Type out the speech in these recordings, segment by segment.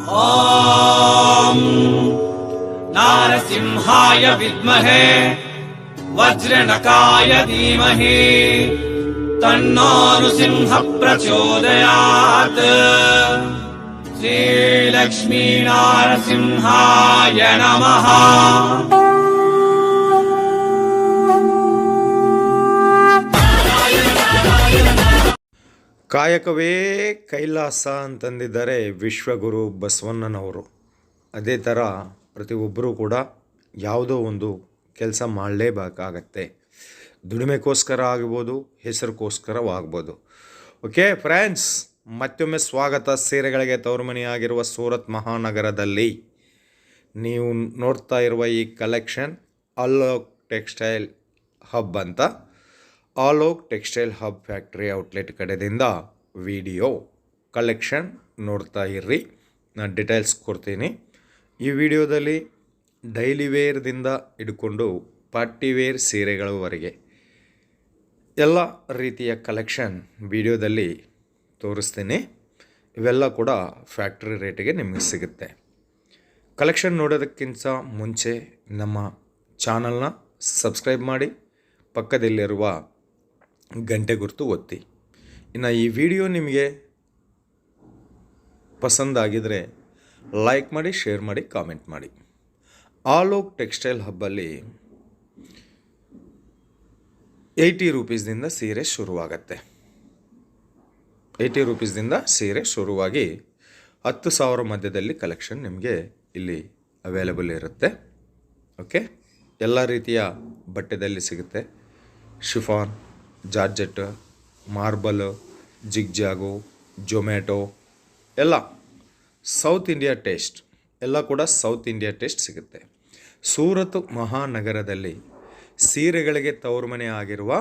ॐ नारसिंहाय विद्महे वज्रनकाय धीमहि तन्नो नृसिंह प्रचोदयात्। श्रीलक्ष्मी नारसिंहाय नमः। ಕಾಯಕವೇ ಕೈಲಾಸ ಅಂತಂದಿದ್ದಾರೆ ವಿಶ್ವಗುರು ಬಸವಣ್ಣನವರು. ಅದೇ ಥರ ಪ್ರತಿಯೊಬ್ಬರೂ ಕೂಡ ಯಾವುದೋ ಒಂದು ಕೆಲಸ ಮಾಡಲೇಬೇಕಾಗತ್ತೆ. ದುಡಿಮೆಗೋಸ್ಕರ ಆಗ್ಬೋದು, ಹೆಸರಿಗೋಸ್ಕರವಾಗ್ಬೋದು. ಓಕೆ ಫ್ರೆಂಡ್ಸ್, ಮತ್ತೊಮ್ಮೆ ಸ್ವಾಗತ. ಸೀರೆಗಳಿಗೆ ತವರುಮನೆಯಾಗಿರುವ ಸೂರತ್ ಮಹಾನಗರದಲ್ಲಿ ನೀವು ನೋಡ್ತಾ ಇರುವ ಈ ಕಲೆಕ್ಷನ್ ಅಲೋಕ್ ಟೆಕ್ಸ್ಟೈಲ್ ಹಬ್ ಅಂತ, Alok textile hub factory outlet ಕಡೆಯಿಂದ ವಿಡಿಯೋ ಕಲೆಕ್ಷನ್ ನೋಡ್ತಾ ಇರ್ರಿ. ನಾನು ಡೀಟೇಲ್ಸ್ ಕೊಡ್ತೀನಿ. ಈ ವಿಡಿಯೋದಲ್ಲಿ ಡೈಲಿ ವೇರ್ದಿಂದ ಹಿಡ್ಕೊಂಡು ಪಾರ್ಟಿ ವೇರ್ ಸೀರೆಗಳವರೆಗೆ ಎಲ್ಲ ರೀತಿಯ ಕಲೆಕ್ಷನ್ ವಿಡಿಯೋದಲ್ಲಿ ತೋರಿಸ್ತೀನಿ. ಇವೆಲ್ಲ ಕೂಡ ಫ್ಯಾಕ್ಟ್ರಿ ರೇಟಿಗೆ ನಿಮಗೆ ಸಿಗುತ್ತೆ. ಕಲೆಕ್ಷನ್ ನೋಡೋದಕ್ಕಿಂತ ಮುಂಚೆ ನಮ್ಮ ಚಾನಲ್ನ ಸಬ್ಸ್ಕ್ರೈಬ್ ಮಾಡಿ, ಪಕ್ಕದಲ್ಲಿರುವ ಗಂಟೆ ಗುರುತು ಒತ್ತಿ. ಇನ್ನು ಈ ವಿಡಿಯೋ ನಿಮಗೆ ಪಸಂದಾಗಿದ್ದರೆ ಲೈಕ್ ಮಾಡಿ, ಶೇರ್ ಮಾಡಿ, ಕಾಮೆಂಟ್ ಮಾಡಿ. ಅಲೋಕ್ ಟೆಕ್ಸ್ಟೈಲ್ ಹಬ್ಬಲ್ಲಿ 80 ರೂಪೀಸ್ದಿಂದ ಸೀರೆ ಶುರುವಾಗತ್ತೆ. 80 ರೂಪೀಸ್ದಿಂದ ಸೀರೆ ಶುರುವಾಗಿ 10,000 ಮಧ್ಯದಲ್ಲಿ ಕಲೆಕ್ಷನ್ ನಿಮಗೆ ಇಲ್ಲಿ ಅವೈಲೇಬಲ್ ಇರುತ್ತೆ. ಓಕೆ, ಎಲ್ಲ ರೀತಿಯ ಬಟ್ಟೆದಲ್ಲಿ ಸಿಗುತ್ತೆ. Chiffon, georgette, marble, zigzag, Zomato ಎಲ್ಲ ಸೌತ್ ಇಂಡಿಯಾ ಟೇಸ್ಟ್, ಎಲ್ಲ ಕೂಡ ಸೌತ್ ಇಂಡಿಯಾ ಟೇಸ್ಟ್ ಸಿಗುತ್ತೆ. ಸೂರತ್ ಮಹಾನಗರದಲ್ಲಿ ಸೀರೆಗಳಿಗೆ ತವರುಮನೆ ಆಗಿರುವ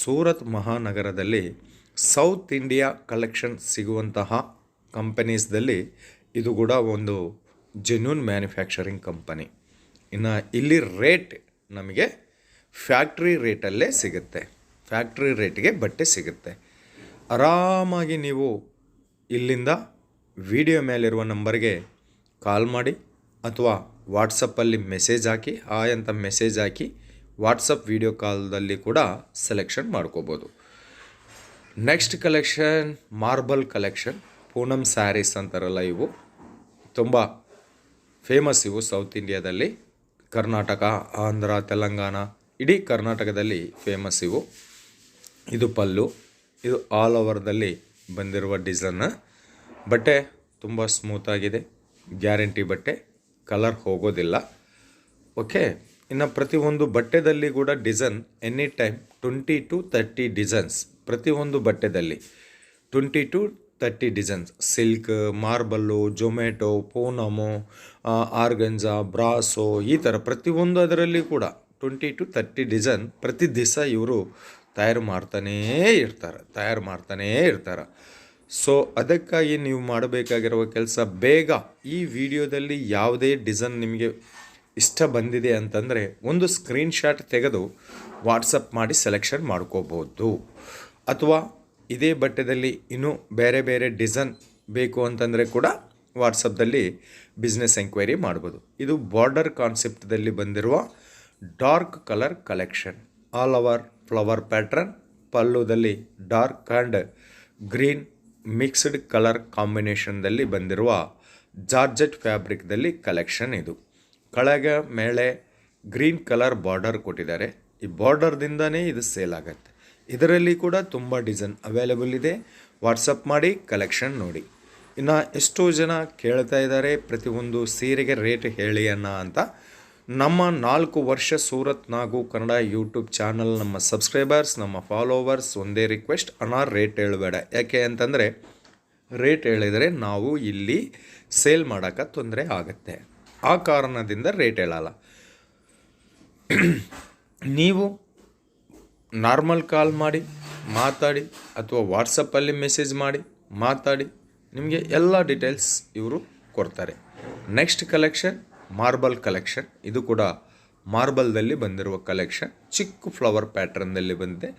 ಸೂರತ್ ಮಹಾನಗರದಲ್ಲಿ ಸೌತ್ ಇಂಡಿಯಾ ಕಲೆಕ್ಷನ್ ಸಿಗುವಂತಹ ಕಂಪನೀಸ್ದಲ್ಲಿ ಇದು ಕೂಡ ಒಂದು ಜೆನ್ಯೂನ್ ಮ್ಯಾನುಫ್ಯಾಕ್ಚರಿಂಗ್ ಕಂಪನಿ. ಇನ್ನು ಇಲ್ಲಿ ರೇಟ್ ನಮಗೆ ಫ್ಯಾಕ್ಟ್ರಿ ರೇಟಲ್ಲೇ ಸಿಗುತ್ತೆ. ಫ್ಯಾಕ್ಟ್ರಿ ರೇಟ್ಗೆ ಬಟ್ಟೆ ಸಿಗುತ್ತೆ. ಆರಾಮಾಗಿ ನೀವು ಇಲ್ಲಿಂದ ವಿಡಿಯೋ ಮೇಲಿರುವ ನಂಬರ್ಗೆ ಕಾಲ್ ಮಾಡಿ ಅಥವಾ ವಾಟ್ಸಪ್ಪಲ್ಲಿ ಮೆಸೇಜ್ ಹಾಕಿ, ಹಾಯ್ ಅಂತ ಮೆಸೇಜ್ ಹಾಕಿ ವಾಟ್ಸಪ್ ವಿಡಿಯೋ ಕಾಲ್ದಲ್ಲಿ ಕೂಡ ಸೆಲೆಕ್ಷನ್ ಮಾಡ್ಕೋಬೋದು. Next collection marble collection. Poonam sarees ಅಂತಾರಲ್ಲ, ಇವು ತುಂಬ ಫೇಮಸ್. ಇವು ಸೌತ್ ಇಂಡಿಯಾದಲ್ಲಿ ಕರ್ನಾಟಕ, ಆಂಧ್ರ, ತೆಲಂಗಾಣ, ಇಡೀ ಕರ್ನಾಟಕದಲ್ಲಿ ಫೇಮಸ್ ಇವು. ಇದು ಪಲ್ಲು. ಇದು ಆಲ್ ಓವರ್ದಲ್ಲಿ ಬಂದಿರುವ ಡಿಸೈನ್. ಬಟ್ಟೆ ತುಂಬ ಸ್ಮೂತಾಗಿದೆ, ಗ್ಯಾರಂಟಿ ಬಟ್ಟೆ, ಕಲರ್ ಹೋಗೋದಿಲ್ಲ. ಓಕೆ, ಇನ್ನು ಪ್ರತಿಯೊಂದು ಬಟ್ಟೆದಲ್ಲಿ ಕೂಡ design any time 20 to 30 designs. ಪ್ರತಿಯೊಂದು ಬಟ್ಟೆದಲ್ಲಿ 20 to 30 ಡಿಸೈನ್ಸ್. ಸಿಲ್ಕ್, ಮಾರ್ಬಲ್ಲು, ಜೊಮ್ಯಾಟೊ, ಪೂನಮು, ಆರ್ಗಂಜಾ, ಬ್ರಾಸೋ, ಈ ಥರ ಪ್ರತಿಯೊಂದು ಅದರಲ್ಲಿ ಕೂಡ 20 to 30 ಡಿಸೈನ್ ಪ್ರತಿ ದಿವಸ ಇವರು ತಯಾರು ಮಾಡ್ತಾನೇ ಇರ್ತಾರೆ. ಸೊ ಅದಕ್ಕಾಗಿ ನೀವು ಮಾಡಬೇಕಾಗಿರುವ ಕೆಲಸ, ಬೇಗ ಈ ವಿಡಿಯೋದಲ್ಲಿ ಯಾವುದೇ ಡಿಸೈನ್ ನಿಮಗೆ ಇಷ್ಟ ಬಂದಿದೆ ಅಂತಂದರೆ ಒಂದು ಸ್ಕ್ರೀನ್ಶಾಟ್ ತೆಗೆದು ವಾಟ್ಸಪ್ ಮಾಡಿ ಸೆಲೆಕ್ಷನ್ ಮಾಡ್ಕೋಬೋದು. ಅಥವಾ ಇದೇ ಬಟ್ಟೆದಲ್ಲಿ ಇನ್ನೂ ಬೇರೆ ಬೇರೆ ಡಿಸೈನ್ ಬೇಕು ಅಂತಂದರೆ ಕೂಡ ವಾಟ್ಸಪ್ದಲ್ಲಿ ಬಿಸ್ನೆಸ್ ಎಂಕ್ವೈರಿ ಮಾಡ್ಬೋದು. ಇದು ಬಾರ್ಡರ್ ಕಾನ್ಸೆಪ್ಟ್ದಲ್ಲಿ ಬಂದಿರುವ dark colour collection. All over flower pattern, ಪಲ್ಲುದಲ್ಲಿ dark and green mixed colour ಕಾಂಬಿನೇಷನ್ದಲ್ಲಿ ಬಂದಿರುವ ಜಾರ್ಜೆಟ್ ಫ್ಯಾಬ್ರಿಕ್ದಲ್ಲಿ ಕಲೆಕ್ಷನ್. ಇದು ಕೆಳಗೆ ಮೇಲೆ ಗ್ರೀನ್ ಕಲರ್ ಬಾರ್ಡರ್ ಕೊಟ್ಟಿದ್ದಾರೆ. ಈ ಬಾರ್ಡರ್ದಿಂದನೇ ಇದು ಸೇಲ್ ಆಗುತ್ತೆ. ಇದರಲ್ಲಿ ಕೂಡ ತುಂಬ ಡಿಸೈನ್ ಅವೈಲೇಬಲ್ ಇದೆ. ವಾಟ್ಸಪ್ ಮಾಡಿ ಕಲೆಕ್ಷನ್ ನೋಡಿ. ಇನ್ನು ಎಷ್ಟೋ ಜನ ಕೇಳ್ತಾ ಇದ್ದಾರೆ ಪ್ರತಿಯೊಂದು ಸೀರೆಗೆ ರೇಟ್ ಹೇಳಿ ಅಣ್ಣ ಅಂತ. ನಮ್ಮ 4 ವರ್ಷ ಸೂರತ್ ನಾಗು ಕನ್ನಡ ಯೂಟ್ಯೂಬ್ ಚಾನಲ್ ನಮ್ಮ ಸಬ್ಸ್ಕ್ರೈಬರ್ಸ್, ನಮ್ಮ ಫಾಲೋವರ್ಸ್ ಒಂದೇ ರಿಕ್ವೆಸ್ಟ್, ಅಣ್ಣ ರೇಟ್ ಹೇಳಬೇಡ. ಯಾಕೆ ಅಂತಂದರೆ ರೇಟ್ ಹೇಳಿದರೆ ನಾವು ಇಲ್ಲಿ ಸೇಲ್ ಮಾಡೋಕ್ಕೆ ತೊಂದರೆ ಆಗುತ್ತೆ. ಆ ಕಾರಣದಿಂದ ರೇಟ್ ಹೇಳಲ್ಲ. ನೀವು ನಾರ್ಮಲ್ ಕಾಲ್ ಮಾಡಿ ಮಾತಾಡಿ ಅಥವಾ ವಾಟ್ಸಪ್ಪಲ್ಲಿ ಮೆಸೇಜ್ ಮಾಡಿ ಮಾತಾಡಿ, ನಿಮಗೆ ಎಲ್ಲ ಡೀಟೇಲ್ಸ್ ಇವರು ಕೊಡ್ತಾರೆ. Next collection marble collection. ಇದು ಕೂಡ ಮಾರ್ಬಲ್ದಲ್ಲಿ ಬಂದಿರುವ ಕಲೆಕ್ಷನ್, ಚಿಕ್ಕ ಫ್ಲವರ್ ಪ್ಯಾಟ್ರನ್ನಲ್ಲಿ ಬಂದಿದೆ.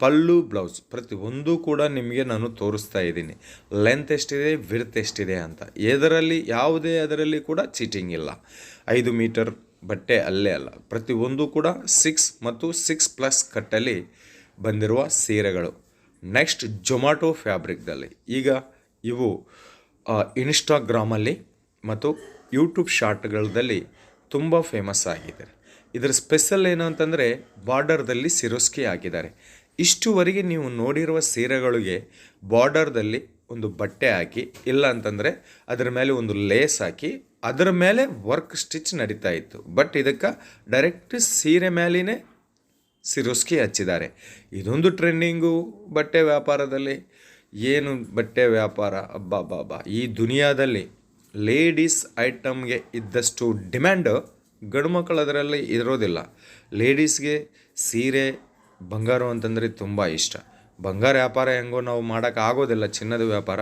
ಪಲ್ಲು ಬ್ಲೌಸ್ ಪ್ರತಿಯೊಂದು ಕೂಡ ನಿಮಗೆ ನಾನು ತೋರಿಸ್ತಾ ಇದ್ದೀನಿ. ಲೆಂತ್ ಎಷ್ಟಿದೆ, ವಿಡ್ತ್ ಎಷ್ಟಿದೆ ಅಂತ. ಅದರಲ್ಲಿ ಕೂಡ ಚೀಟಿಂಗ್ ಇಲ್ಲ. 5 ಮೀಟರ್ ಬಟ್ಟೆ ಅಲ್ಲೇ ಅಲ್ಲ, ಪ್ರತಿಯೊಂದು ಕೂಡ 6 ಮತ್ತು 6+ ಕಟ್ಟಲ್ಲಿ ಬಂದಿರುವ ಸೀರೆಗಳು. ನೆಕ್ಸ್ಟ್ ಜೊಮ್ಯಾಟೊ ಫ್ಯಾಬ್ರಿಕ್ದಲ್ಲಿ ಈಗ ಇವು ಇನ್ಸ್ಟಾಗ್ರಾಮಲ್ಲಿ ಮತ್ತು ಯೂಟ್ಯೂಬ್ ಶಾರ್ಟ್ಗಳಲ್ಲಿ ತುಂಬ ಫೇಮಸ್ ಆಗಿದೆ. ಇದರ ಸ್ಪೆಷಲ್ ಏನು ಅಂತಂದರೆ ಬಾರ್ಡರ್ದಲ್ಲಿ ಸಿರೋಸ್ಕಿ ಹಾಕಿದ್ದಾರೆ. ಇಷ್ಟುವರೆಗೆ ನೀವು ನೋಡಿರುವ ಸೀರೆಗಳಿಗೆ ಬಾರ್ಡರ್ದಲ್ಲಿ ಒಂದು ಬಟ್ಟೆ ಹಾಕಿ, ಇಲ್ಲ ಅಂತಂದರೆ ಅದರ ಮೇಲೆ ಒಂದು ಲೇಸ್ ಹಾಕಿ, ಅದರ ಮೇಲೆ ವರ್ಕ್ ಸ್ಟಿಚ್ ನಡೀತಾ ಇತ್ತು. ಬಟ್ ಇದಕ್ಕೆ ಡೈರೆಕ್ಟ್ ಸೀರೆ ಮೇಲೇ ಸಿರೋಸ್ಕಿ ಹಚ್ಚಿದ್ದಾರೆ. ಇದೊಂದು ಟ್ರೆಂಡಿಂಗು ಬಟ್ಟೆ ವ್ಯಾಪಾರದಲ್ಲಿ. ಏನು ಬಟ್ಟೆ ವ್ಯಾಪಾರ, ಅಬ್ಬಾ ಈ ದುನಿಯಾದಲ್ಲಿ ಲೇಡೀಸ್ ಐಟಮ್ಗೆ ಇದ್ದಷ್ಟು ಡಿಮ್ಯಾಂಡ್ ಗಂಡು ಮಕ್ಕಳು ಅದರಲ್ಲಿ ಇರೋದಿಲ್ಲ. ಲೇಡೀಸ್ಗೆ ಸೀರೆ, ಬಂಗಾರ ಅಂತಂದರೆ ತುಂಬ ಇಷ್ಟ. ಬಂಗಾರ ವ್ಯಾಪಾರ ಹೆಂಗೋ ನಾವು ಮಾಡೋಕ್ಕಾಗೋದಿಲ್ಲ, ಚಿನ್ನದ ವ್ಯಾಪಾರ.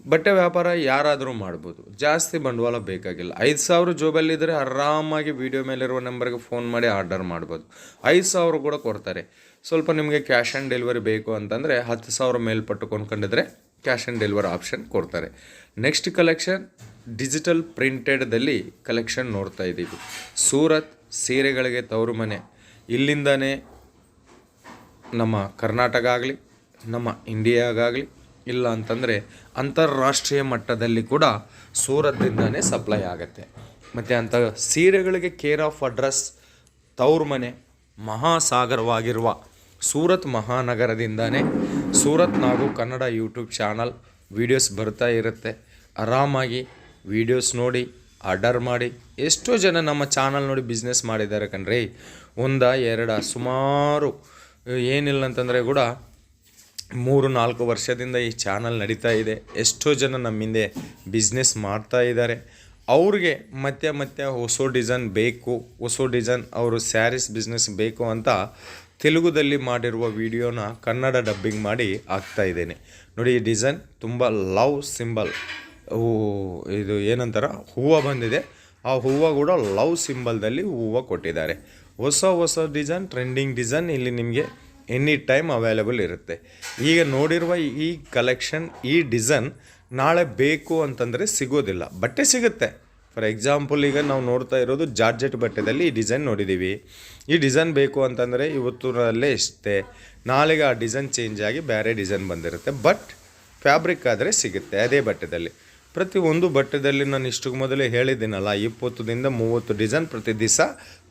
ಬಟ್ಟೆ ವ್ಯಾಪಾರ ಯಾರಾದರೂ ಮಾಡ್ಬೋದು, ಜಾಸ್ತಿ ಬಂಡವಾಳ ಬೇಕಾಗಿಲ್ಲ. 5,000 ಜೋಬಲ್ಲಿದ್ದರೆ ಆರಾಮಾಗಿ ವಿಡಿಯೋ ಮೇಲಿರುವ ನಂಬರ್ಗೆ ಫೋನ್ ಮಾಡಿ ಆರ್ಡರ್ ಮಾಡ್ಬೋದು. 5,000 ಕೂಡ ಕೊಡ್ತಾರೆ. ಸ್ವಲ್ಪ ನಿಮಗೆ ಕ್ಯಾಶ್ ಆನ್ ಡೆಲಿವರಿ ಬೇಕು ಅಂತಂದರೆ 10,000 ಮೇಲ್ಪಟ್ಟು ಕೊಂಡ್ಕೊಂಡಿದ್ರೆ ಕ್ಯಾಶ್ ಆನ್ ಡೆಲಿವರಿ ಆಪ್ಷನ್ ಕೊಡ್ತಾರೆ. ನೆಕ್ಸ್ಟ್ ಕಲೆಕ್ಷನ್ ಡಿಜಿಟಲ್ ಪ್ರಿಂಟೆಡ್ದಲ್ಲಿ ಕಲೆಕ್ಷನ್ ನೋಡ್ತಾ ಇದ್ದೀವಿ. ಸೂರತ್ ಸೀರೆಗಳಿಗೆ ತವರು ಮನೆ. ಇಲ್ಲಿಂದನೇ ನಮ್ಮ ಕರ್ನಾಟಕ ಆಗಲಿ, ನಮ್ಮ ಇಂಡಿಯಾಗಾಗಲಿ, ಇಲ್ಲ ಅಂತಂದರೆ ಅಂತಾರಾಷ್ಟ್ರೀಯ ಮಟ್ಟದಲ್ಲಿ ಕೂಡ ಸೂರತ್ದಿಂದನೇ ಸಪ್ಲೈ ಆಗುತ್ತೆ. ಮತ್ತು ಅಂಥ ಸೀರೆಗಳಿಗೆ ಕೇರ್ ಆಫ್ ಅಡ್ರೆಸ್ ತವರು ಮನೆ ಮಹಾಸಾಗರವಾಗಿರುವ ಸೂರತ್ ಮಹಾನಗರದಿಂದನೇ ಸೂರತ್ ನಾಗು ಕನ್ನಡ ಯೂಟ್ಯೂಬ್ ಚಾನಲ್ ವೀಡಿಯೋಸ್ ಬರ್ತಾ ಇರುತ್ತೆ. ಆರಾಮಾಗಿ ವೀಡಿಯೋಸ್ ನೋಡಿ ಆರ್ಡರ್ ಮಾಡಿ. ಎಷ್ಟೋ ಜನ ನಮ್ಮ ಚಾನಲ್ ನೋಡಿ ಬಿಸ್ನೆಸ್ ಮಾಡಿದ್ದಾರೆ ಕಣ್ರಿ. 1 2 ಸುಮಾರು ಏನಿಲ್ಲ ಅಂತಂದರೆ ಕೂಡ 3-4 ವರ್ಷದಿಂದ ಈ ಚಾನಲ್ ನಡೀತಾ ಇದೆ. ಎಷ್ಟೋ ಜನ ನಮ್ಮಿಂದೆ ಬಿಸ್ನೆಸ್ ಮಾಡ್ತಾ ಇದ್ದಾರೆ. ಅವ್ರಿಗೆ ಮತ್ತೆ ಹೊಸ ಡಿಸೈನ್ ಬೇಕು, ಹೊಸ ಡಿಸೈನ್ ಅವರು ಸ್ಯಾರೀಸ್ ಬಿಸ್ನೆಸ್ ಬೇಕು ಅಂತ ತೆಲುಗುದಲ್ಲಿ ಮಾಡಿರುವ ವಿಡಿಯೋನ ಕನ್ನಡ ಡಬ್ಬಿಂಗ್ ಮಾಡಿ ಹಾಕ್ತಾ ಇದ್ದೇನೆ. ನೋಡಿ, ಈ ಡಿಸೈನ್ ತುಂಬ ಲವ್ ಸಿಂಬಲ್, ಇದು ಏನಂತಾರ ಹೂವು ಬಂದಿದೆ. ಆ ಹೂವು ಕೂಡ ಲವ್ ಸಿಂಬಲ್ದಲ್ಲಿ ಹೂವು ಕೊಟ್ಟಿದ್ದಾರೆ. ಹೊಸ ಡಿಸೈನ್, ಟ್ರೆಂಡಿಂಗ್ ಡಿಸೈನ್ ಇಲ್ಲಿ ನಿಮಗೆ ಎನಿ ಟೈಮ್ ಅವೈಲೇಬಲ್ ಇರುತ್ತೆ. ಈಗ ನೋಡಿರುವ ಈ ಕಲೆಕ್ಷನ್, ಈ ಡಿಸೈನ್ ನಾಳೆ ಬೇಕು ಅಂತಂದರೆ ಸಿಗೋದಿಲ್ಲ. ಬಟ್ಟೆ ಸಿಗುತ್ತೆ. ಫಾರ್ ಎಕ್ಸಾಂಪಲ್ ಈಗ ನಾವು ನೋಡ್ತಾ ಇರೋದು ಜಾರ್ಜೆಟ್ ಬಟ್ಟೆದಲ್ಲಿ ಈ ಡಿಸೈನ್ ನೋಡಿದ್ದೀವಿ. ಈ ಡಿಸೈನ್ ಬೇಕು ಅಂತಂದರೆ ಇವತ್ತರಲ್ಲೇ ಇಷ್ಟೇ, ನಾಳೆಗೆ ಆ ಡಿಸೈನ್ ಚೇಂಜ್ ಆಗಿ ಬೇರೆ ಡಿಸೈನ್ ಬಂದಿರುತ್ತೆ. ಬಟ್ ಫ್ಯಾಬ್ರಿಕ್ ಆದರೆ ಸಿಗುತ್ತೆ ಅದೇ ಬಟ್ಟೆದಲ್ಲಿ. ಪ್ರತಿಯೊಂದು ಬಟ್ಟೆದಲ್ಲಿ ನಾನು ಇಷ್ಟಕ್ಕೆ ಮೊದಲೇ ಹೇಳಿದ್ದೀನಲ್ಲ, 20ದಿಂದ 30 ಡಿಸೈನ್ ಪ್ರತಿ ದಿವಸ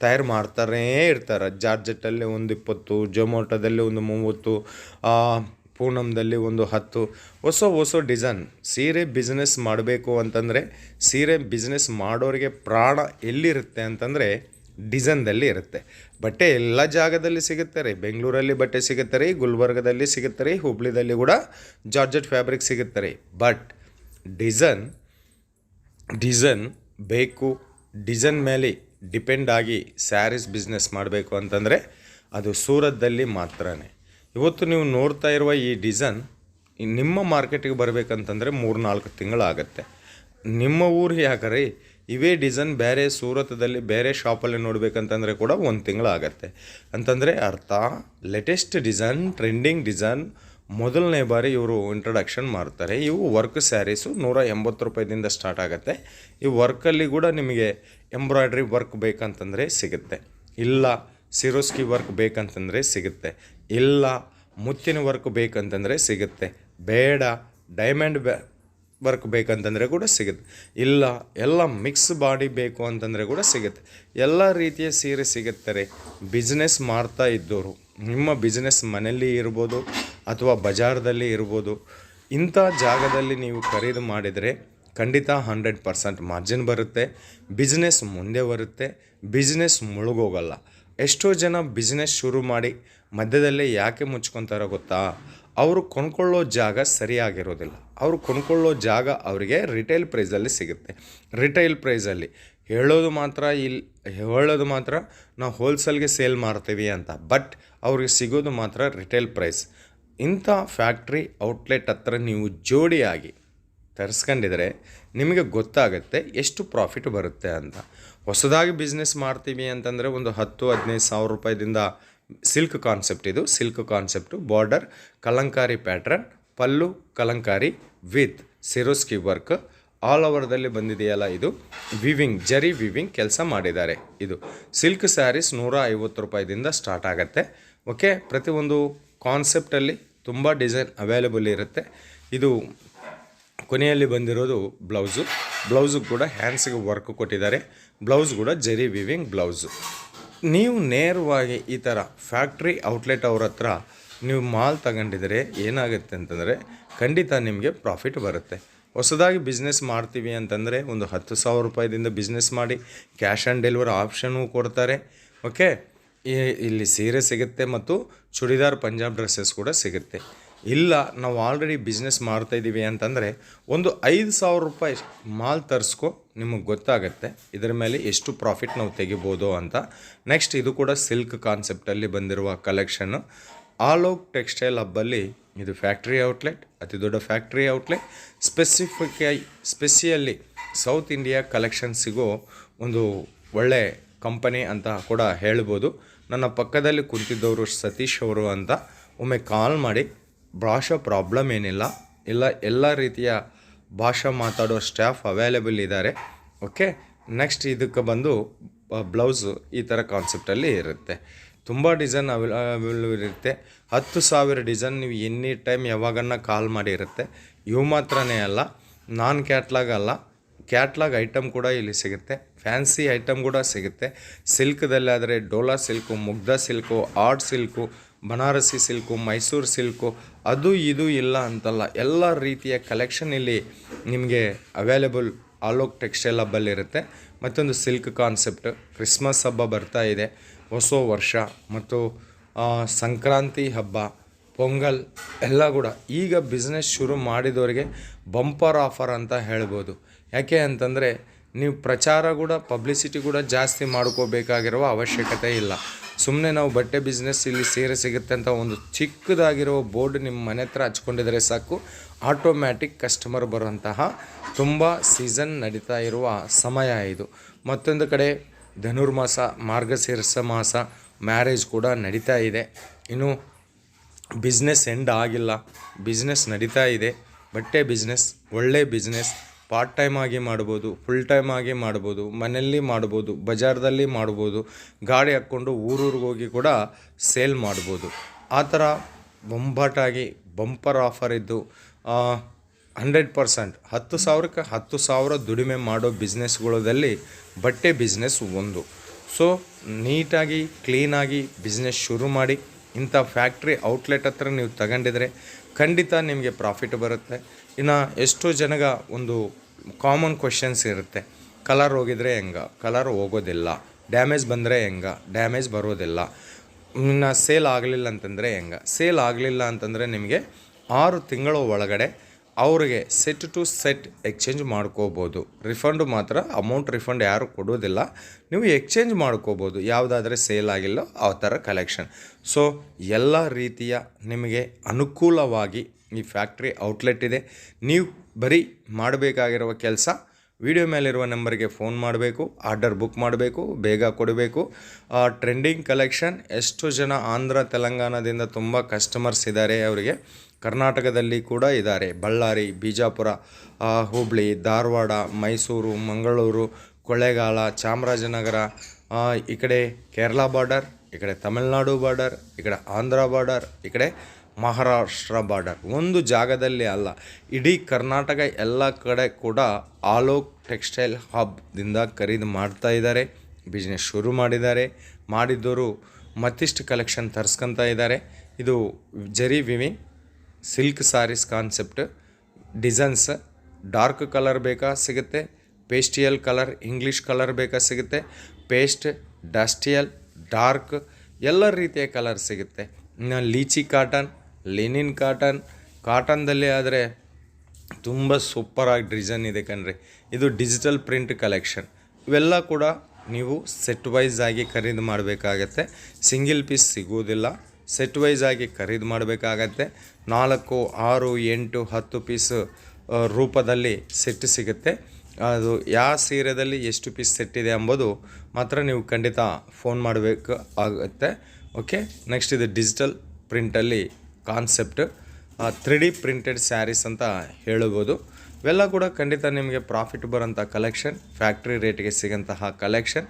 ತಯಾರು ಮಾಡ್ತಾರೇ ಇರ್ತಾರೆ. ಜಾರ್ಜೆಟ್ಟಲ್ಲಿ ಒಂದು 20, ಜೊಮೋಟೋದಲ್ಲಿ ಒಂದು 30, ಪೂನಮ್ದಲ್ಲಿ ಒಂದು 10 ಹೊಸ ಡಿಸೈನ್. ಸೀರೆ ಬಿಸ್ನೆಸ್ ಮಾಡಬೇಕು ಅಂತಂದರೆ, ಸೀರೆ ಬಿಸ್ನೆಸ್ ಮಾಡೋರಿಗೆ ಪ್ರಾಣ ಎಲ್ಲಿರುತ್ತೆ ಅಂತಂದರೆ ಡಿಸೈನ್ದಲ್ಲಿ ಇರುತ್ತೆ. ಬಟ್ಟೆ ಎಲ್ಲ ಜಾಗದಲ್ಲಿ ಸಿಗುತ್ತೆ ರೀ. ಬೆಂಗಳೂರಲ್ಲಿ ಬಟ್ಟೆ ಸಿಗುತ್ತೆ ರೀ, ಗುಲ್ಬರ್ಗದಲ್ಲಿ ಸಿಗುತ್ತೆ ರೀ, ಹುಬ್ಳಿದಲ್ಲಿ ಕೂಡ ಜಾರ್ಜೆಟ್ ಫ್ಯಾಬ್ರಿಕ್ ಸಿಗುತ್ತೆ ರೀ. ಬಟ್ ಡಿಸೈನ್ ಬೇಕು. ಡಿಸೈನ್ ಮೇಲೆ ಡಿಪೆಂಡ್ ಆಗಿ ಸ್ಯಾರೀಸ್ ಬಿಸ್ನೆಸ್ ಮಾಡಬೇಕು ಅಂತಂದರೆ ಅದು ಸೂರತ್ದಲ್ಲಿ ಮಾತ್ರನೇ. ಇವತ್ತು ನೀವು ನೋಡ್ತಾ ಇರುವ ಈ ಡಿಸೈನ್ ನಿಮ್ಮ ಮಾರ್ಕೆಟಿಗೆ ಬರಬೇಕಂತಂದರೆ 3-4 ತಿಂಗಳಾಗತ್ತೆ. ನಿಮ್ಮ ಊರಿಗೆ ಯಾಕಂದ್ರೆ ಇವೇ ಡಿಸೈನ್ ಬೇರೆ ಸೂರತದಲ್ಲಿ ಬೇರೆ ಶಾಪಲ್ಲಿ ನೋಡಬೇಕಂತಂದರೆ ಕೂಡ 1 ತಿಂಗಳಾಗತ್ತೆ. ಅಂತಂದರೆ ಅರ್ಥ, ಲೇಟೆಸ್ಟ್ ಡಿಸೈನ್, ಟ್ರೆಂಡಿಂಗ್ ಡಿಸೈನ್ ಮೊದಲನೇ ಬಾರಿ ಇವರು ಇಂಟ್ರಡಕ್ಷನ್ ಮಾಡ್ತಾರೆ. ಇವು ವರ್ಕ್ ಸ್ಯಾರೀಸು 180 ರೂಪಾಯಿದಿಂದ ಸ್ಟಾರ್ಟ್ ಆಗುತ್ತೆ. ಈ ವರ್ಕಲ್ಲಿ ಕೂಡ ನಿಮಗೆ ಎಂಬ್ರಾಯ್ಡ್ರಿ ವರ್ಕ್ ಬೇಕಂತಂದರೆ ಸಿಗುತ್ತೆ, ಇಲ್ಲ ಸಿರೋಸ್ಕಿ ವರ್ಕ್ ಬೇಕಂತಂದರೆ ಸಿಗುತ್ತೆ, ಇಲ್ಲ ಮುತ್ತಿನ ವರ್ಕ್ ಬೇಕಂತಂದರೆ ಸಿಗುತ್ತೆ, ಬೇಡ ಡೈಮಂಡ್ ವರ್ಕ್ ಬೇಕಂತಂದರೆ ಕೂಡ ಸಿಗುತ್ತೆ, ಇಲ್ಲ ಎಲ್ಲ ಮಿಕ್ಸ್ ಬಾಡಿ ಬೇಕು ಅಂತಂದರೆ ಕೂಡ ಸಿಗುತ್ತೆ. ಎಲ್ಲ ರೀತಿಯ ಸೀರೆ ಸಿಗುತ್ತಾರೆ. ಬಿಸ್ನೆಸ್ ಮಾಡ್ತಾ ಇದ್ದವರು, ನಿಮ್ಮ ಬಿಸ್ನೆಸ್ ಮನೆಯಲ್ಲಿ ಇರ್ಬೋದು ಅಥವಾ ಬಜಾರ್ದಲ್ಲಿ ಇರ್ಬೋದು, ಇಂಥ ಜಾಗದಲ್ಲಿ ನೀವು ಖರೀದಿ ಮಾಡಿದರೆ ಖಂಡಿತ 100% ಮಾರ್ಜಿನ್ ಬರುತ್ತೆ. ಬಿಸ್ನೆಸ್ ಮುಂದೆ ಬರುತ್ತೆ, ಬಿಸ್ನೆಸ್ ಮುಳುಗೋಗಲ್ಲ. ಎಷ್ಟೋ ಜನ ಬಿಸ್ನೆಸ್ ಶುರು ಮಾಡಿ ಮಧ್ಯದಲ್ಲೇ ಯಾಕೆ ಮುಚ್ಕೊತಾರೋ ಗೊತ್ತಾ? ಅವರು ಕೊಂಡ್ಕೊಳ್ಳೋ ಜಾಗ ಸರಿಯಾಗಿರೋದಿಲ್ಲ. ಅವರು ಕೊಂಡ್ಕೊಳ್ಳೋ ಜಾಗ ಅವರಿಗೆ ರಿಟೇಲ್ ಪ್ರೈಸಲ್ಲಿ ಸಿಗುತ್ತೆ. ರಿಟೇಲ್ ಪ್ರೈಸಲ್ಲಿ ಹೇಳೋದು ಮಾತ್ರ ನಾವು ಹೋಲ್ಸೇಲ್ಗೆ ಸೇಲ್ ಮಾಡ್ತೀವಿ ಅಂತ, ಬಟ್ ಅವ್ರಿಗೆ ಸಿಗೋದು ಮಾತ್ರ ರಿಟೇಲ್ ಪ್ರೈಸ್. ಇಂಥ ಫ್ಯಾಕ್ಟ್ರಿ ಔಟ್ಲೆಟ್ ಹತ್ರ ನೀವು ಜೋಡಿಯಾಗಿ ತರಿಸ್ಕೊಂಡಿದ್ರೆ ನಿಮಗೆ ಗೊತ್ತಾಗುತ್ತೆ ಎಷ್ಟು ಪ್ರಾಫಿಟ್ ಬರುತ್ತೆ ಅಂತ. ಹೊಸದಾಗಿ ಬಿಸ್ನೆಸ್ ಮಾಡ್ತೀವಿ ಅಂತಂದರೆ ಒಂದು 10-15 ಸಾವಿರ ರೂಪಾಯಿದಿಂದ ಸಿಲ್ಕ್ ಕಾನ್ಸೆಪ್ಟ್, ಇದು silk concept. Border kalamkari pattern, pallu kalamkari with Swarovski work, all ಓವರ್ದಲ್ಲಿ ಬಂದಿದೆಯಲ್ಲ, ಇದು ವಿವಿಂಗ್, ಜರಿ ವಿವಿಂಗ್ ಕೆಲಸ ಮಾಡಿದ್ದಾರೆ. ಇದು ಸಿಲ್ಕ್ ಸ್ಯಾರೀಸ್ 150 ರೂಪಾಯಿದಿಂದ ಸ್ಟಾರ್ಟ್ ಆಗುತ್ತೆ. ಓಕೆ, ಪ್ರತಿಯೊಂದು ಕಾನ್ಸೆಪ್ಟಲ್ಲಿ ತುಂಬ ಡಿಸೈನ್ ಅವೈಲೇಬಲ್ ಇರುತ್ತೆ. ಇದು ಕೊನೆಯಲ್ಲಿ ಬಂದಿರೋದು ಬ್ಲೌಸು ಕೂಡ ಹ್ಯಾಂಡ್ಸಿಗೆ ವರ್ಕ್ ಕೊಟ್ಟಿದ್ದಾರೆ. ಬ್ಲೌಸ್ ಕೂಡ ಜರಿ ವಿವಿಂಗ್ ಬ್ಲೌಸು. ನೀವು ನೇರವಾಗಿ ಈ ಥರ ಫ್ಯಾಕ್ಟ್ರಿ ಔಟ್ಲೆಟ್ ಅವ್ರ ಹತ್ರ ನೀವು ಮಾಲ್ ತಗೊಂಡಿದ್ರೆ ಏನಾಗುತ್ತೆ ಅಂತಂದರೆ ಖಂಡಿತ ನಿಮಗೆ ಪ್ರಾಫಿಟ್ ಬರುತ್ತೆ. ಹೊಸದಾಗಿ ಬಿಸ್ನೆಸ್ ಮಾಡ್ತೀವಿ ಅಂತಂದರೆ ಒಂದು 10,000 ರೂಪಾಯಿದಿಂದ ಬಿಸ್ನೆಸ್ ಮಾಡಿ ಕ್ಯಾಶ್ ಆನ್ ಡೆಲಿವರಿ ಆಪ್ಷನ್ನು ಕೊಡ್ತಾರೆ. ಓಕೆ, ಇಲ್ಲಿ ಸೀರೆ ಸಿಗುತ್ತೆ ಮತ್ತು ಚೂಡಿದಾರ್ ಪಂಜಾಬ್ ಡ್ರೆಸ್ಸಸ್ ಕೂಡ ಸಿಗುತ್ತೆ. ಇಲ್ಲ ನಾವು ಆಲ್ರೆಡಿ ಬಿಸ್ನೆಸ್ ಮಾಡ್ತಾಯಿದ್ದೀವಿ ಅಂತಂದರೆ ಒಂದು 5,000 ರೂಪಾಯಿ ಮಾಲ್ ತರಿಸ್ಕೊ, ನಿಮಗೆ ಗೊತ್ತಾಗುತ್ತೆ ಇದರ ಮೇಲೆ ಎಷ್ಟು ಪ್ರಾಫಿಟ್ ನಾವು ತೆಗಿಬೋದು ಅಂತ. ನೆಕ್ಸ್ಟ್ ಇದು ಕೂಡ ಸಿಲ್ಕ್ ಕಾನ್ಸೆಪ್ಟಲ್ಲಿ ಬಂದಿರುವ ಕಲೆಕ್ಷನ್ನು. ಆಲೋಕ್ ಟೆಕ್ಸ್ಟೈಲ್ ಹಬ್ಬಲ್ಲಿ ಇದು ಫ್ಯಾಕ್ಟ್ರಿ ಔಟ್ಲೆಟ್, ಅತಿ ದೊಡ್ಡ factory outlet. Specially south India collection ಸಿಗೋ ಒಂದು ಒಳ್ಳೆ ಕಂಪನಿ ಅಂತ ಕೂಡ ಹೇಳ್ಬೋದು. ನನ್ನ ಪಕ್ಕದಲ್ಲಿ ಕುಂತಿದ್ದವರು ಸತೀಶ್ ಅವರು ಅಂತ. ಒಮ್ಮೆ ಕಾಲ್ ಮಾಡಿ, ಭಾಷಾ ಪ್ರಾಬ್ಲಮ್ ಏನಿಲ್ಲ, ಎಲ್ಲ ರೀತಿಯ ಭಾಷಾ ಮಾತಾಡೋ ಸ್ಟಾಫ್ ಅವೈಲೇಬಲ್ ಇದ್ದಾರೆ. ಓಕೆ, ನೆಕ್ಸ್ಟ್ ಇದಕ್ಕೆ ಬಂದು ಬ್ಲೌಸು ಈ ಥರ ಕಾನ್ಸೆಪ್ಟಲ್ಲಿ ಇರುತ್ತೆ. ತುಂಬ ಡಿಸೈನ್ ಅವೈಲೇಬಲ್ ಇರುತ್ತೆ. 10,000 ಡಿಸೈನ್ ನೀವು ಎನಿ ಟೈಮ್ ಯಾವಾಗನ್ನ ಕಾಲ್ ಮಾಡಿ ಇರುತ್ತೆ. ಇವು ಮಾತ್ರನೇ ಅಲ್ಲ, ನಾನ್ ಕ್ಯಾಟ್ಲಾಗ್ ಅಲ್ಲ, ಕ್ಯಾಟ್ಲಾಗ್ ಐಟಮ್ ಕೂಡ ಇಲ್ಲಿ ಸಿಗುತ್ತೆ. ಫ್ಯಾನ್ಸಿ ಐಟಮ್ ಕೂಡ ಸಿಗುತ್ತೆ. ಸಿಲ್ಕ್ದಲ್ಲಾದರೆ ಡೋಲಾ ಸಿಲ್ಕು, ಮುಗ್ಧ silk, art silk, Banarasi silk, Mysuru silk, ಅದು ಇದು ಇಲ್ಲ ಅಂತಲ್ಲ, ಎಲ್ಲ ರೀತಿಯ ಕಲೆಕ್ಷನ್ ಇಲ್ಲಿ ನಿಮಗೆ ಅವೈಲೇಬಲ್ ಆಲೋಕ್ ಟೆಕ್ಸ್ಟೈಲ್ ಹಬ್ಬಲ್ಲಿರುತ್ತೆ. ಮತ್ತೊಂದು ಸಿಲ್ಕ್ ಕಾನ್ಸೆಪ್ಟ್, ಕ್ರಿಸ್ಮಸ್ ಹಬ್ಬ ಬರ್ತಾ ಇದೆ, ಹೊಸ ವರ್ಷ ಮತ್ತು ಸಂಕ್ರಾಂತಿ ಹಬ್ಬ, ಪೊಂಗಲ್ ಎಲ್ಲ ಕೂಡ ಈಗ ಬಿಸ್ನೆಸ್ ಶುರು ಮಾಡಿದವರಿಗೆ ಬಂಪರ್ ಆಫರ್ ಅಂತ ಹೇಳ್ಬೋದು. ಯಾಕೆ ಅಂತಂದರೆ ನೀವು ಪ್ರಚಾರ ಕೂಡ ಪಬ್ಲಿಸಿಟಿ ಕೂಡ ಜಾಸ್ತಿ ಮಾಡ್ಕೋಬೇಕಾಗಿರುವ ಅವಶ್ಯಕತೆ ಇಲ್ಲ. ಸುಮ್ಮನೆ ನಾವು ಬಟ್ಟೆ ಬಿಸ್ನೆಸ್ ಇಲ್ಲಿ ಸೀರೆ ಸಿಗುತ್ತೆ ಅಂತ ಒಂದು ಚಿಕ್ಕದಾಗಿರೋ ಬೋರ್ಡ್ ನಿಮ್ಮ ಮನೆ ಹತ್ರ ಹಚ್ಕೊಂಡಿದ್ರೆ ಸಾಕು, ಆಟೋಮ್ಯಾಟಿಕ್ ಕಸ್ಟಮರ್ ಬರುವಂತಹ ತುಂಬ ಸೀಸನ್ ನಡೀತಾ ಇರುವ ಸಮಯ ಇದು. ಮತ್ತೊಂದು ಕಡೆ ಧನುರ್ಮಾಸ, ಮಾರ್ಗಶೀರ್ಷ ಮಾಸ, ಮ್ಯಾರೇಜ್ ಕೂಡ ನಡೀತಾ ಇದೆ. ಇನ್ನು ಬಿಸ್ನೆಸ್ ಎಂಡ್ ಆಗಿಲ್ಲ, ಬಿಸ್ನೆಸ್ ನಡೀತಾ ಇದೆ. ಬಟ್ಟೆ ಬಿಸ್ನೆಸ್ ಒಳ್ಳೆ ಬಿಸ್ನೆಸ್. ಪಾರ್ಟ್ ಟೈಮ್ ಆಗಿ ಮಾಡ್ಬೋದು, ಫುಲ್ ಟೈಮ್ ಆಗಿ ಮಾಡ್ಬೋದು, ಮನೆಯಲ್ಲಿ ಮಾಡ್ಬೋದು, ಬಜಾರ್ದಲ್ಲಿ ಮಾಡ್ಬೋದು, ಗಾಡಿ ಹಾಕ್ಕೊಂಡು ಊರೂರಿಗೆ ಹೋಗಿ ಕೂಡ ಸೇಲ್ ಮಾಡ್ಬೋದು. ಆ ಥರ ಬೊಂಬಾಟಾಗಿ ಬಂಪರ್ ಆಫರ್ ಇದ್ದು 100% 10,000ಕ್ಕೆ 10,000 ದುಡಿಮೆ ಮಾಡೋ ಬಿಸ್ನೆಸ್ಗಳಲ್ಲಿ ಬಟ್ಟೆ ಬಿಸ್ನೆಸ್ ಒಂದು. ಸೊ ನೀಟಾಗಿ ಕ್ಲೀನಾಗಿ ಬಿಸ್ನೆಸ್ ಶುರು ಮಾಡಿ ಇಂಥ ಫ್ಯಾಕ್ಟ್ರಿ ಔಟ್ಲೆಟ್ ಹತ್ರ ನೀವು ತಗೊಂಡಿದ್ರೆ ಖಂಡಿತ ನಿಮಗೆ ಪ್ರಾಫಿಟ್ ಬರುತ್ತೆ. ಇನ್ನು ಎಷ್ಟೋ ಜನಗ ಒಂದು ಕಾಮನ್ ಕ್ವೆಶನ್ಸ್ ಇರುತ್ತೆ, ಕಲರ್ ಹೋಗಿದ್ರೆ ಕಲರ್ ಹೋಗೋದಿಲ್ಲ, ಡ್ಯಾಮೇಜ್ ಬಂದರೆ ಡ್ಯಾಮೇಜ್ ಬರೋದಿಲ್ಲ, ಇನ್ನು ಸೇಲ್ ಆಗಲಿಲ್ಲ ಅಂತಂದರೆ ಸೇಲ್ ಆಗಲಿಲ್ಲ ಅಂತಂದರೆ ನಿಮಗೆ 6 ತಿಂಗಳ ಒಳಗಡೆ ಅವ್ರಿಗೆ ಸೆಟ್ ಟು ಸೆಟ್ ಎಕ್ಸ್ಚೇಂಜ್ ಮಾಡ್ಕೋಬೋದು. ರಿಫಂಡ್ ಮಾತ್ರ, ಅಮೌಂಟ್ ರಿಫಂಡ್ ಯಾರು ಕೊಡೋದಿಲ್ಲ, ನೀವು ಎಕ್ಸ್ಚೇಂಜ್ ಮಾಡ್ಕೋಬೋದು ಯಾವುದಾದ್ರೆ ಸೇಲ್ ಆಗಿಲ್ಲ ಆ ಥರ ಕಲೆಕ್ಷನ್. ಸೊ ಎಲ್ಲ ರೀತಿಯ ನಿಮಗೆ ಅನುಕೂಲವಾಗಿ ಈ ಫ್ಯಾಕ್ಟ್ರಿ ಔಟ್ಲೆಟ್ ಇದೆ. ನೀವು ಬರೀ ಮಾಡಬೇಕಾಗಿರುವ ಕೆಲಸ, ವಿಡಿಯೋ ಮೇಲಿರುವ ನಂಬರ್ಗೆ ಫೋನ್ ಮಾಡಬೇಕು, ಆರ್ಡರ್ ಬುಕ್ ಮಾಡಬೇಕು, ಬೇಗ ಕೊಡಬೇಕು. Trending collection. ಎಷ್ಟು ಜನ ಆಂಧ್ರ ತೆಲಂಗಾಣದಿಂದ ತುಂಬ ಕಸ್ಟಮರ್ಸ್ ಇದ್ದಾರೆ, ಅವರಿಗೆ ಕರ್ನಾಟಕದಲ್ಲಿ ಕೂಡ ಇದ್ದಾರೆ. ಬಳ್ಳಾರಿ, ಬಿಜಾಪುರ, ಹುಬ್ಳಿ, ಧಾರವಾಡ, ಮೈಸೂರು, ಮಂಗಳೂರು, ಕೊಳ್ಳೇಗಾಲ, ಚಾಮರಾಜನಗರ, ಈ ಕಡೆ ಕೇರಳ ಬಾರ್ಡರ್, ಈ ಕಡೆ ತಮಿಳ್ನಾಡು ಬಾರ್ಡರ್, ಈ ಕಡೆ ಆಂಧ್ರ ಬಾರ್ಡರ್, ಈ ಕಡೆ ಮಹಾರಾಷ್ಟ್ರ ಬಾರ್ಡರ್. ಒಂದು ಜಾಗದಲ್ಲಿ ಅಲ್ಲ, ಇಡೀ ಕರ್ನಾಟಕ ಎಲ್ಲ ಕಡೆ ಕೂಡ ಆಲೋಕ್ ಟೆಕ್ಸ್ಟೈಲ್ ಹಬ್ದಿಂದ ಖರೀದಿ ಮಾಡ್ತಾ ಇದ್ದಾರೆ. ಬಿಸ್ನೆಸ್ ಶುರು ಮಾಡಿದ್ದವರು ಮತ್ತಿಷ್ಟು ಕಲೆಕ್ಷನ್ ತರಿಸ್ಕೊತಾ ಇದ್ದಾರೆ. ಇದು zari weaving silk sarees concept. Designs dark colour ಬೇಕಾ ಸಿಗುತ್ತೆ, ಪೇಸ್ಟಿಯಲ್ ಕಲರ್, ಇಂಗ್ಲೀಷ್ ಕಲರ್ ಬೇಕಾ ಸಿಗುತ್ತೆ, ಪೇಸ್ಟ್, ಡಸ್ಟಿಯಲ್, ಡಾರ್ಕ್ ಎಲ್ಲ ರೀತಿಯ ಕಲರ್ ಸಿಗುತ್ತೆ. ಇನ್ನು ಲೀಚಿ ಕಾಟನ್, ಲಿನಿನ್ ಕಾಟನ್ದಲ್ಲಿ ಆದರೆ ತುಂಬ ಸೂಪರಾಗಿ ಡಿಸೈನ್ ಇದೆ ಕಣ್ರಿ. ಇದು ಡಿಜಿಟಲ್ ಪ್ರಿಂಟ್ ಕಲೆಕ್ಷನ್. ಇವೆಲ್ಲ ಕೂಡ ನೀವು ಸೆಟ್ ವೈಸ್ ಆಗಿ ಖರೀದಿ ಮಾಡಬೇಕಾಗತ್ತೆ, ಸಿಂಗಲ್ ಪೀಸ್ ಸಿಗುವುದಿಲ್ಲ. ಸೆಟ್ ವೈಸ್ ಆಗಿ ಖರೀದಿ ಮಾಡಬೇಕಾಗತ್ತೆ. 4, 6, 8, 10 ಪೀಸ್ ರೂಪದಲ್ಲಿ ಸೆಟ್ ಸಿಗುತ್ತೆ. ಅದು ಯಾವ ಸೀರೆಯಲ್ಲಿ ಎಷ್ಟು ಪೀಸ್ ಸೆಟ್ ಇದೆ ಎಂಬುದು ಮಾತ್ರ ನೀವು ಖಂಡಿತ ಫೋನ್ ಮಾಡಬೇಕು ಆಗುತ್ತೆ. ಓಕೆ, ನೆಕ್ಸ್ಟ್ ಇದು ಡಿಜಿಟಲ್ ಪ್ರಿಂಟಲ್ಲಿ ಕಾನ್ಸೆಪ್ಟ್ 3D ಪ್ರಿಂಟೆಡ್ ಸ್ಯಾರೀಸ್ ಅಂತ ಹೇಳ್ಬೋದು. ಇವೆಲ್ಲ ಕೂಡ ಖಂಡಿತ ನಿಮಗೆ ಪ್ರಾಫಿಟ್ ಬರೋಂಥ ಕಲೆಕ್ಷನ್, ಫ್ಯಾಕ್ಟ್ರಿ ರೇಟ್ಗೆ ಸಿಗೋಂತಹ ಕಲೆಕ್ಷನ್.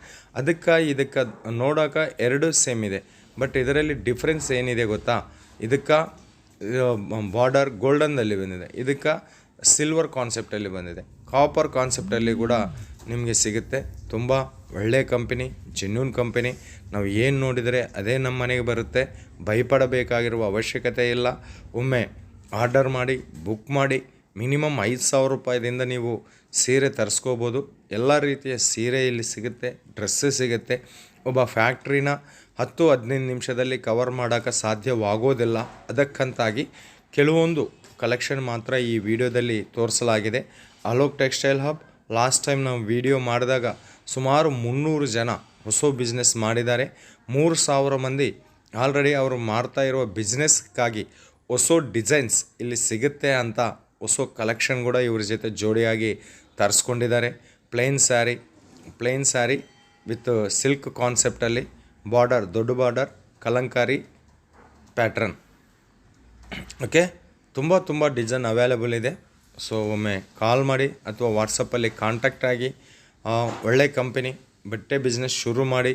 ಇದಕ್ಕೆ ನೋಡೋಕೆ ಎರಡು ಸೇಮ್ ಇದೆ, ಬಟ್ ಇದರಲ್ಲಿ ಡಿಫ್ರೆನ್ಸ್ ಏನಿದೆ ಗೊತ್ತಾ? ಇದಕ್ಕೆ ಬಾರ್ಡರ್ ಗೋಲ್ಡನ್ನಲ್ಲಿ ಬಂದಿದೆ, ಇದಕ್ಕೆ ಸಿಲ್ವರ್ ಕಾನ್ಸೆಪ್ಟಲ್ಲಿ ಬಂದಿದೆ. ಕಾಪರ್ ಕಾನ್ಸೆಪ್ಟಲ್ಲಿ ಕೂಡ ನಿಮಗೆ ಸಿಗುತ್ತೆ. ತುಂಬ ಒಳ್ಳೆಯ ಕಂಪನಿ, ಜೆನ್ಯೂನ್ ಕಂಪನಿ. ನಾವು ಏನು ನೋಡಿದರೆ ಅದೇ ನಮ್ಮ ಮನೆಗೆ ಬರುತ್ತೆ. ಭಯಪಡಬೇಕಾಗಿರುವ ಅವಶ್ಯಕತೆ ಇಲ್ಲ. ಒಮ್ಮೆ ಆರ್ಡರ್ ಮಾಡಿ, ಬುಕ್ ಮಾಡಿ, ಮಿನಿಮಮ್ 5,000 ರೂಪಾಯಿದಿಂದ ನೀವು ಸೀರೆ ತರಿಸ್ಕೋಬೋದು. ಎಲ್ಲ ರೀತಿಯ ಸೀರೆ ಇಲ್ಲಿ ಸಿಗುತ್ತೆ, ಡ್ರೆಸ್ಸು ಸಿಗುತ್ತೆ. ಒಬ್ಬ ಫ್ಯಾಕ್ಟ್ರಿನ 10-15 ನಿಮಿಷದಲ್ಲಿ ಕವರ್ ಮಾಡೋಕ್ಕೆ ಸಾಧ್ಯವಾಗೋದಿಲ್ಲ. ಅದಕ್ಕಂತಾಗಿ ಕೆಲವೊಂದು ಕಲೆಕ್ಷನ್ ಮಾತ್ರ ಈ ವಿಡಿಯೋದಲ್ಲಿ ತೋರಿಸಲಾಗಿದೆ. Alok textile hub last time ನಾವು ವಿಡಿಯೋ ಮಾಡಿದಾಗ ಸುಮಾರು 300 ಜನ ಹೊಸ ಬಿಸ್ನೆಸ್ ಮಾಡಿದ್ದಾರೆ. 3,000 ಮಂದಿ ಆಲ್ರೆಡಿ ಅವರು ಮಾಡ್ತಾ ಇರುವ ಬಿಸ್ನೆಸ್ಗಾಗಿ ಹೊಸ ಡಿಸೈನ್ಸ್ ಇಲ್ಲಿ ಸಿಗುತ್ತೆ ಅಂತ ಹೊಸ ಕಲೆಕ್ಷನ್ ಕೂಡ ಇವ್ರ ಜೊತೆ ಜೋಡಿಯಾಗಿ ತರಿಸ್ಕೊಂಡಿದ್ದಾರೆ. ಪ್ಲೇನ್ ಸ್ಯಾರಿ ವಿತ್ ಸಿಲ್ಕ್ ಕಾನ್ಸೆಪ್ಟಲ್ಲಿ ಬಾರ್ಡರ್, ದೊಡ್ಡ ಬಾರ್ಡರ್, ಕಲಂಕಾರಿ ಪ್ಯಾಟ್ರನ್. ಓಕೆ, ತುಂಬ ಡಿಸೈನ್ ಅವೈಲೇಬಲ್ ಇದೆ. ಸೊ ಒಮ್ಮೆ ಕಾಲ್ ಮಾಡಿ ಅಥವಾ ವಾಟ್ಸಪ್ಪಲ್ಲಿ ಕಾಂಟ್ಯಾಕ್ಟ್ ಆಗಿ. ಒಳ್ಳೆ ಕಂಪನಿ, ಬಟ್ಟೆ ಬಿಸ್ನೆಸ್ ಶುರು ಮಾಡಿ.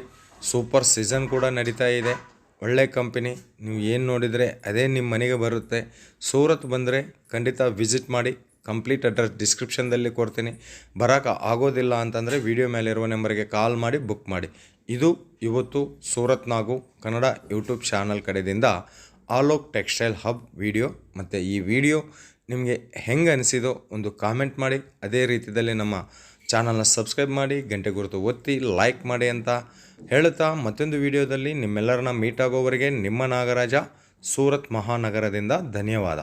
ಸೂಪರ್ ಸೀಸನ್ ಕೂಡ ನಡೀತಾ ಇದೆ. ಒಳ್ಳೆ ಕಂಪನಿ, ನೀವು ಏನು ನೋಡಿದರೆ ಅದೇ ನಿಮ್ಮ ಮನೆಗೆ ಬರುತ್ತೆ. ಸೂರತ್ ಬಂದರೆ ಖಂಡಿತ ವಿಸಿಟ್ ಮಾಡಿ. ಕಂಪ್ಲೀಟ್ ಅಡ್ರೆಸ್ ಡಿಸ್ಕ್ರಿಪ್ಷನ್ದಲ್ಲಿ ಕೊಡ್ತೀನಿ. ಬರೋಕ್ಕೆ ಆಗೋದಿಲ್ಲ ಅಂತಂದರೆ ವಿಡಿಯೋ ಮೇಲಿರುವ ನಂಬರ್ಗೆ ಕಾಲ್ ಮಾಡಿ ಬುಕ್ ಮಾಡಿ. ಇದು ಇವತ್ತು ಸೂರತ್ ನಾಗು ಕನ್ನಡ ಯೂಟ್ಯೂಬ್ ಚಾನಲ್ ಕಡೆಯಿಂದ ಆಲೋಕ್ ಟೆಕ್ಸ್ಟೈಲ್ ಹಬ್ ವಿಡಿಯೋ. ಮತ್ತು ಈ ವಿಡಿಯೋ ನಿಮಗೆ ಹೆಂಗೆ ಅನಿಸಿದೋ ಒಂದು ಕಾಮೆಂಟ್ ಮಾಡಿ. ಅದೇ ರೀತಿಯಲ್ಲಿ ನಮ್ಮ ಚಾನಲ್ನ ಸಬ್ಸ್ಕ್ರೈಬ್ ಮಾಡಿ, ಗಂಟೆ ಗುರುತು ಒತ್ತಿ ಲೈಕ್ ಮಾಡಿ ಅಂತ ಹೇಳುತ್ತಾ ಮತ್ತೊಂದು ವಿಡಿಯೋದಲ್ಲಿ ನಿಮ್ಮೆಲ್ಲರನ್ನ ಮೀಟ್ ಆಗೋವರೆಗೆ ನಿಮ್ಮ ನಾಗರಾಜ, ಸೂರತ್ ಮಹಾನಗರದಿಂದ. ಧನ್ಯವಾದ.